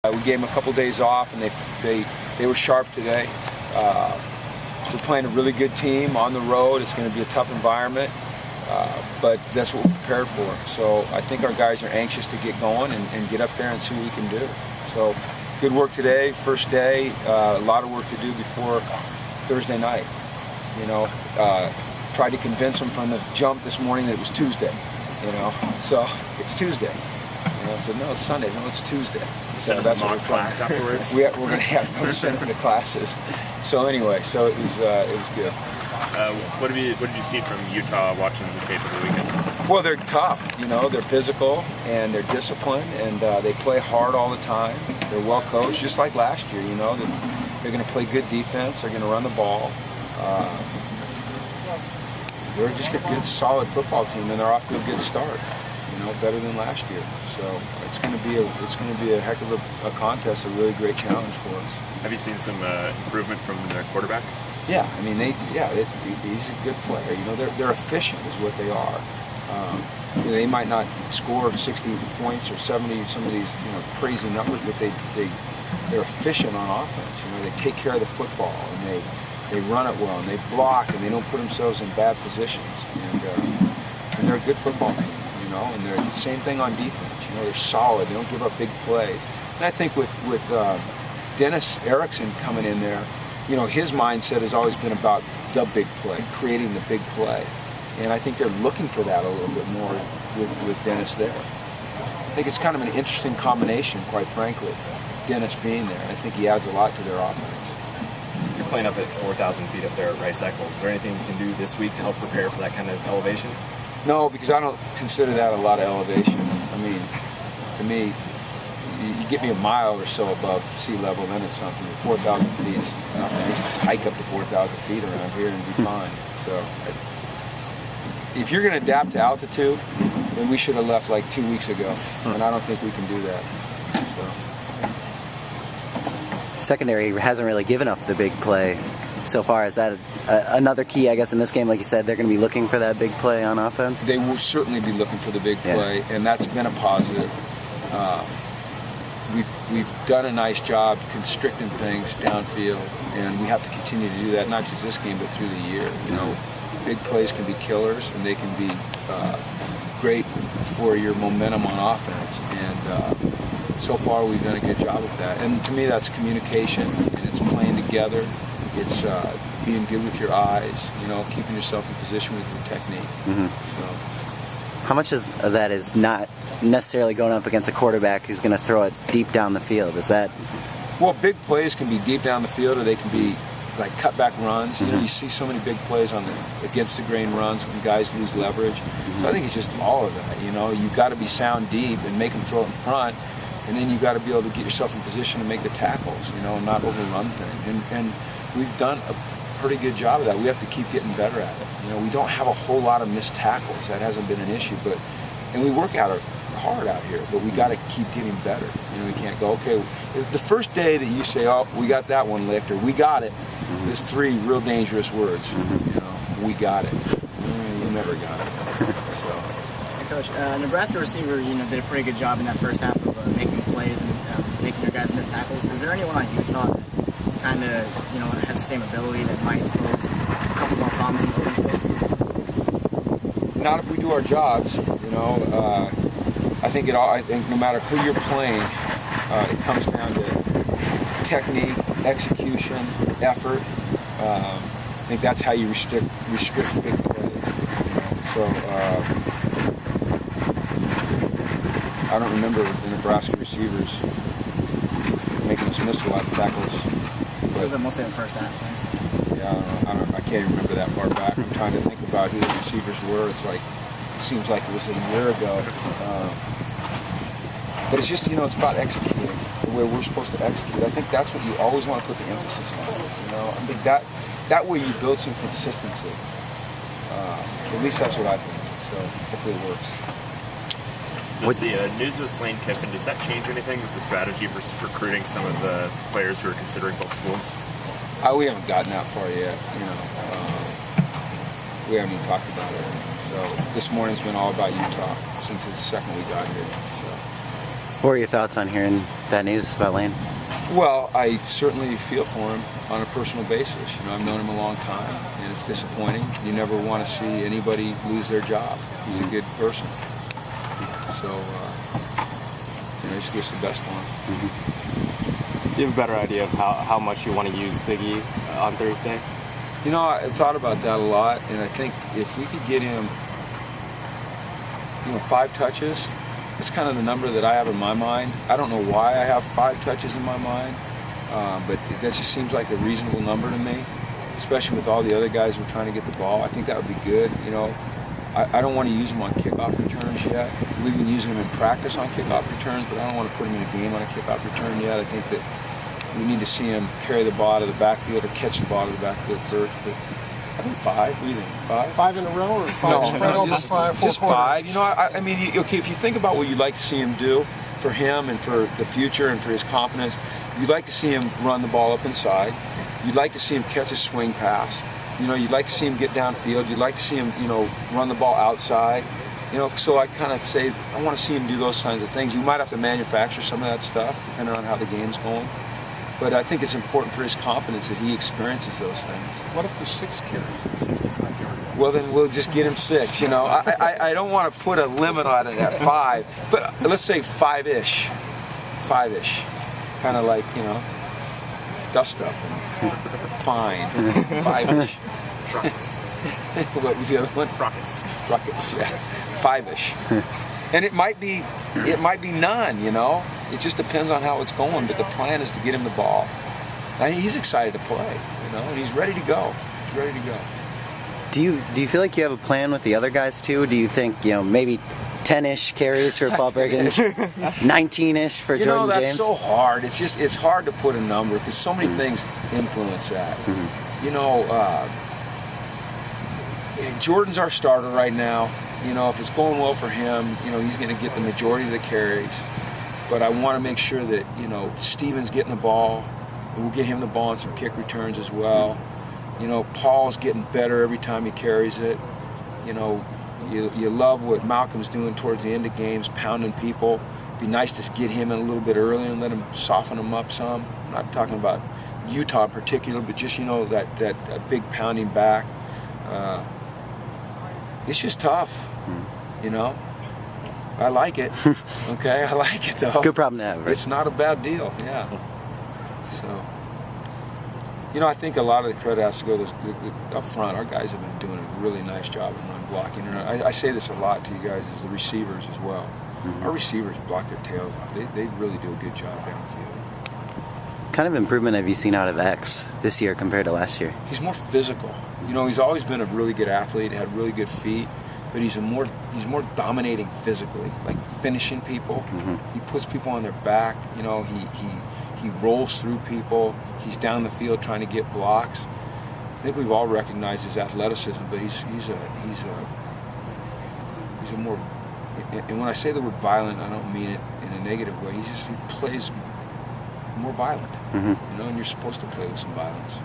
We gave them a couple days off, and they were sharp today. We're playing a really good team on the road. It's going to be a tough environment, but that's what we're prepared for. So I think our guys are anxious to get going and get up there and see what we can do. So good work today, first day. A lot of work to do before Thursday night. You know, tried to convince them from the jump this morning that it was Tuesday. You know, so it's Tuesday. I said, no, it's Sunday. No, it's Tuesday. So that's what we're class afterwards. We're going to have no send them to classes. So anyway, so it was good. What did you see from Utah watching the tape of the weekend? Well, they're tough. You know, they're physical and they're disciplined and they play hard all the time. They're well coached, just like last year. You know, they're going to play good defense. They're going to run the ball. They're just a good, solid football team, and they're off to a good start. You know, better than last year. So it's going to be a heck of a contest, a really great challenge for us. Have you seen some improvement from their quarterback? Yeah, I mean, he's a good player. You know, they're efficient, is what they are. You know, they might not score 60 points or 70, some of these crazy numbers, but they're efficient on offense. You know, they take care of the football and they run it well and they block and they don't put themselves in bad positions. And they're a good football team. You know, and they're the same thing on defense. You know, they're solid. They don't give up big plays. And I think with Dennis Erickson coming in there, you know, his mindset has always been about the big play, creating the big play. And I think they're looking for that a little bit more with Dennis there. I think it's kind of an interesting combination, quite frankly, Dennis being there. I think he adds a lot to their offense. You're playing up at 4,000 feet up there at Rice Eccles. Is there anything you can do this week to help prepare for that kind of elevation? No, because I don't consider that a lot of elevation. I mean, to me, you get me a mile or so above sea level, then it's something. 4,000 feet is nothing. You can hike up to 4,000 feet around here and be fine. So, if you're going to adapt to altitude, then we should have left like 2 weeks ago, and I don't think we can do that. So. Secondary hasn't really given up the big play so far. Is that another key, I guess, in this game? Like you said, they're going to be looking for that big play on offense? They will certainly be looking for the big play, and that's been a positive. We've done a nice job constricting things downfield, and we have to continue to do that, not just this game, but through the year. You know, big plays can be killers, and they can be great for your momentum on offense, and so far we've done a good job with that. And to me, that's communication, and it's playing together. It's being good with your eyes, you know, keeping yourself in position with your technique. So. How much of that is not necessarily going up against a quarterback who's going to throw it deep down the field? Is that? Well, big plays can be deep down the field, or they can be like cutback runs. You know, you see so many big plays on against the grain runs when guys lose leverage. So I think it's just all of that. You know, you got to be sound deep and make them throw it in front. And then you got to be able to get yourself in position to make the tackles, you know, and not overrun things. And we've done a pretty good job of that. We have to keep getting better at it. You know, we don't have a whole lot of missed tackles. That hasn't been an issue, and we work out hard out here. But we got to keep getting better. You know, we can't go, okay, the first day that you say, oh, we got that one licked, or we got it. There's three real dangerous words. You know, we got it. You never got it. So. Coach, Nebraska receiver, did a pretty good job in that first half of making plays and making your guys miss tackles. Is there anyone on Utah that kind of, has the same ability that might pose a couple more problems in the open space? Not if we do our jobs. I think no matter who you're playing, it comes down to technique, execution, effort. I think that's how you restrict big plays. So. I don't remember the Nebraska receivers making us miss a lot of tackles. Was it mostly in the first half? Right? Yeah, I can't remember that far back. I'm trying to think about who the receivers were. It seems like it was a year ago. But it's just, it's about executing the way we're supposed to execute. I think that's what you always want to put the emphasis on. I think that way you build some consistency. At least that's what I think. So hopefully it works. Does the news with Lane Kiffin, does that change anything with the strategy for recruiting some of the players who are considering both schools? We haven't gotten that far yet. We haven't even talked about it. So this morning's been all about Utah since the second we got here. So. What were your thoughts on hearing that news about Lane? Well, I certainly feel for him on a personal basis. You know, I've known him a long time, and it's disappointing. You never want to see anybody lose their job. He's a good person. So, you know, just wish the best for him. Do you have a better idea of how much you want to use Biggie on Thursday? You know, I thought about that a lot, and I think if we could get him, you know, 5 touches, it's kind of the number that I have in my mind. I don't know why I have 5 touches in my mind, but that just seems like a reasonable number to me, especially with all the other guys who are trying to get the ball. I think that would be good. You know, I don't want to use him on kickoff returns yet. We've been using him in practice on kickoff returns, but I don't want to put him in a game on a kickoff return yet. I think that we need to see him carry the ball to the backfield or catch the ball to the backfield first. But I think 5. What do you think? 5? 5 in a row, or 5 spread over 5? Just 5. You know, I mean, okay, if you think about what you'd like to see him do for him and for the future and for his confidence, you'd like to see him run the ball up inside. You'd like to see him catch a swing pass. You know, you'd like to see him get downfield. You'd like to see him, you know, run the ball outside. You know, so I kind of say I want to see him do those kinds of things. You might have to manufacture some of that stuff depending on how the game's going. But I think it's important for his confidence that he experiences those things. What if the 6 carries the 55-yard line? Well, then we'll just get him 6. You know, I don't want to put a limit on it at 5, but let's say 5-ish, 5-ish, kind of like, you know, dust up and fine, 5-ish. Ruckus. What was the other one? Ruckus. Ruckus, yeah, 5-ish. And it might be none, you know. It just depends on how it's going, but the plan is to get him the ball. I think he's excited to play, you know, and he's ready to go. He's ready to go. Do you feel like you have a plan with the other guys too? Do you think, you know, maybe 10-ish carries for Paul Bergens, 19-ish for you Jordan know, that's James? so hard. It's hard to put a number because so many things influence that. You know, Jordan's our starter right now. You know, if it's going well for him, you know, he's going to get the majority of the carries. But I want to make sure that, you know, Steven's getting the ball. We'll get him the ball on some kick returns as well. You know, Paul's getting better every time he carries it. You know, you love what Malcolm's doing towards the end of games, pounding people. It'd be nice to get him in a little bit early and let him soften him up some. I'm not talking about Utah in particular, but just, you know, that big pounding back. It's just tough, you know. I like it. Okay, I like it though. Good problem to have, right? It's not a bad deal. Yeah. So, you know, I think a lot of the credit has to go up front. Our guys have been doing a really nice job in run blocking. And I say this a lot to you guys, is the receivers as well. Our receivers block their tails off. They really do a good job downfield. What kind of improvement have you seen out of X this year compared to last year? He's more physical. You know, he's always been a really good athlete, had really good feet. But he's more dominating physically, like finishing people. He puts people on their back. You know, he rolls through people. He's down the field trying to get blocks. I think we've all recognized his athleticism, but he's a more. And when I say the word violent, I don't mean it in a negative way. He plays more violent. You know, and you're supposed to play with some violence.